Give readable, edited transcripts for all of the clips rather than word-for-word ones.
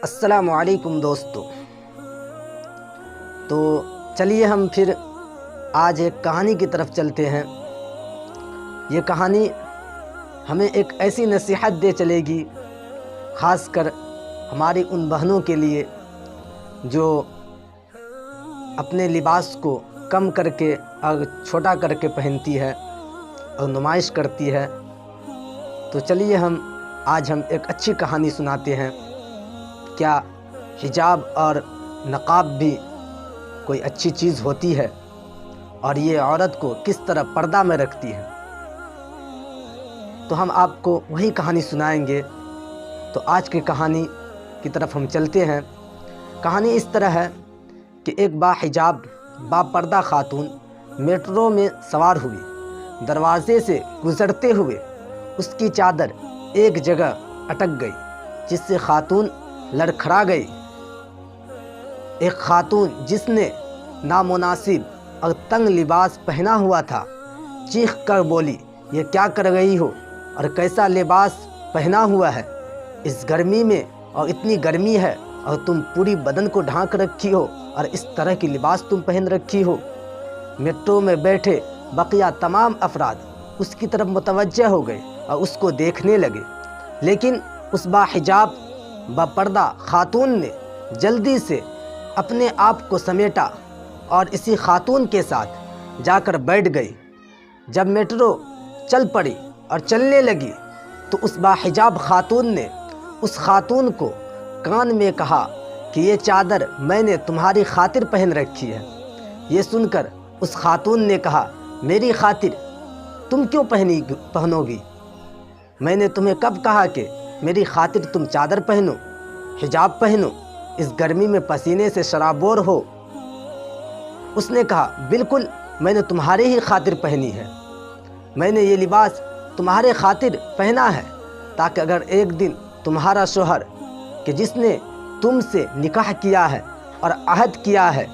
السلام علیکم دوستو۔ تو چلیے ہم پھر آج ایک کہانی کی طرف چلتے ہیں۔ یہ کہانی ہمیں ایک ایسی نصیحت دے چلے گی، خاص کر ہماری ان بہنوں کے لیے جو اپنے لباس کو کم کر کے اور چھوٹا کر کے پہنتی ہے اور نمائش کرتی ہے۔ تو چلیے آج ہم ایک اچھی کہانی سناتے ہیں۔ کیا حجاب اور نقاب بھی کوئی اچھی چیز ہوتی ہے، اور یہ عورت کو کس طرح پردہ میں رکھتی ہے؟ تو ہم آپ کو وہی کہانی سنائیں گے۔ تو آج کی کہانی کی طرف ہم چلتے ہیں۔ کہانی اس طرح ہے کہ ایک باحجاب باپردہ خاتون میٹرو میں سوار ہوئی۔ دروازے سے گزرتے ہوئے اس کی چادر ایک جگہ اٹک گئی، جس سے خاتون لڑکھڑا گئی۔ ایک خاتون جس نے نامناسب اور تنگ لباس پہنا ہوا تھا، چیخ کر بولی، یہ کیا کر گئی ہو اور کیسا لباس پہنا ہوا ہے؟ اس گرمی میں، اور اتنی گرمی ہے اور تم پوری بدن کو ڈھانک رکھی ہو اور اس طرح کی لباس تم پہن رکھی ہو۔ میٹرو میں بیٹھے بقیہ تمام افراد اس کی طرف متوجہ ہو گئے اور اس کو دیکھنے لگے، لیکن اس باحجاب باپردہ خاتون نے جلدی سے اپنے آپ کو سمیٹا اور اسی خاتون کے ساتھ جا کر بیٹھ گئی۔ جب میٹرو چل پڑی اور چلنے لگی تو اس باحجاب خاتون نے اس خاتون کو کان میں کہا کہ یہ چادر میں نے تمہاری خاطر پہن رکھی ہے۔ یہ سن کر اس خاتون نے کہا، میری خاطر تم کیوں پہنو گی؟ میں نے تمہیں کب کہا کہ میری خاطر تم چادر پہنو، حجاب پہنو، اس گرمی میں پسینے سے شرابور ہو؟ اس نے کہا، بالکل میں نے تمہارے ہی خاطر پہنی ہے۔ میں نے یہ لباس تمہارے خاطر پہنا ہے تاکہ اگر ایک دن تمہارا شوہر کہ جس نے تم سے نکاح کیا ہے اور عہد کیا ہے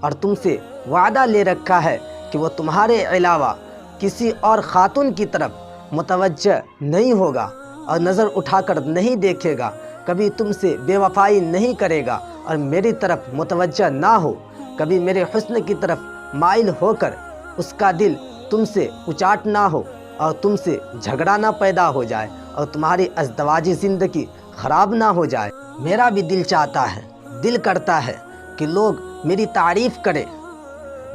اور تم سے وعدہ لے رکھا ہے کہ وہ تمہارے علاوہ کسی اور خاتون کی طرف متوجہ نہیں ہوگا اور نظر اٹھا کر نہیں دیکھے گا، کبھی تم سے بے وفائی نہیں کرے گا اور میری طرف متوجہ نہ ہو، کبھی میرے حسن کی طرف مائل ہو کر اس کا دل تم سے اچاٹ نہ ہو اور تم سے جھگڑا نہ پیدا ہو جائے اور تمہاری ازدواجی زندگی خراب نہ ہو جائے۔ میرا بھی دل چاہتا ہے، دل کرتا ہے کہ لوگ میری تعریف کریں۔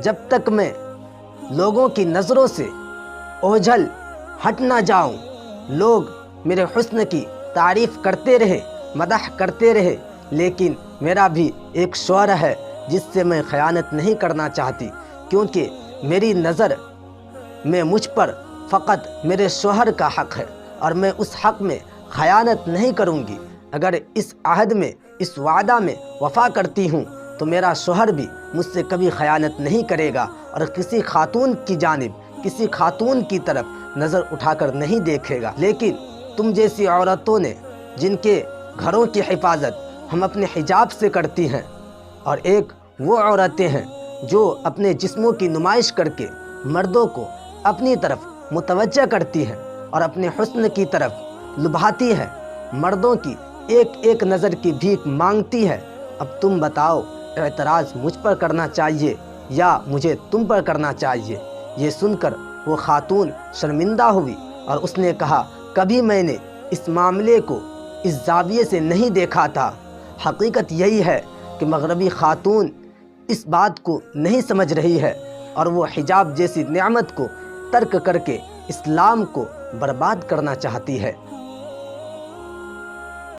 جب تک میں لوگوں کی نظروں سے اوجھل ہٹ نہ جاؤں، لوگ میرے حسن کی تعریف کرتے رہے، مدح کرتے رہے، لیکن میرا بھی ایک شوہر ہے جس سے میں خیانت نہیں کرنا چاہتی، کیونکہ میری نظر میں مجھ پر فقط میرے شوہر کا حق ہے اور میں اس حق میں خیانت نہیں کروں گی۔ اگر اس عہد میں، اس وعدہ میں وفا کرتی ہوں تو میرا شوہر بھی مجھ سے کبھی خیانت نہیں کرے گا اور کسی خاتون کی جانب، کسی خاتون کی طرف نظر اٹھا کر نہیں دیکھے گا۔ لیکن تم جیسی عورتوں نے، جن کے گھروں کی حفاظت ہم اپنے حجاب سے کرتی ہیں، اور ایک وہ عورتیں ہیں جو اپنے جسموں کی نمائش کر کے مردوں کو اپنی طرف متوجہ کرتی ہیں اور اپنے حسن کی طرف لبھاتی ہے، مردوں کی ایک ایک نظر کی بھیک مانگتی ہے۔ اب تم بتاؤ، اعتراض مجھ پر کرنا چاہیے یا مجھے تم پر کرنا چاہیے؟ یہ سن کر وہ خاتون شرمندہ ہوئی اور اس نے کہا، کبھی میں نے اس معاملے کو اس زاویے سے نہیں دیکھا تھا۔ حقیقت یہی ہے کہ مغربی خاتون اس بات کو نہیں سمجھ رہی ہے اور وہ حجاب جیسی نعمت کو ترک کر کے اسلام کو برباد کرنا چاہتی ہے۔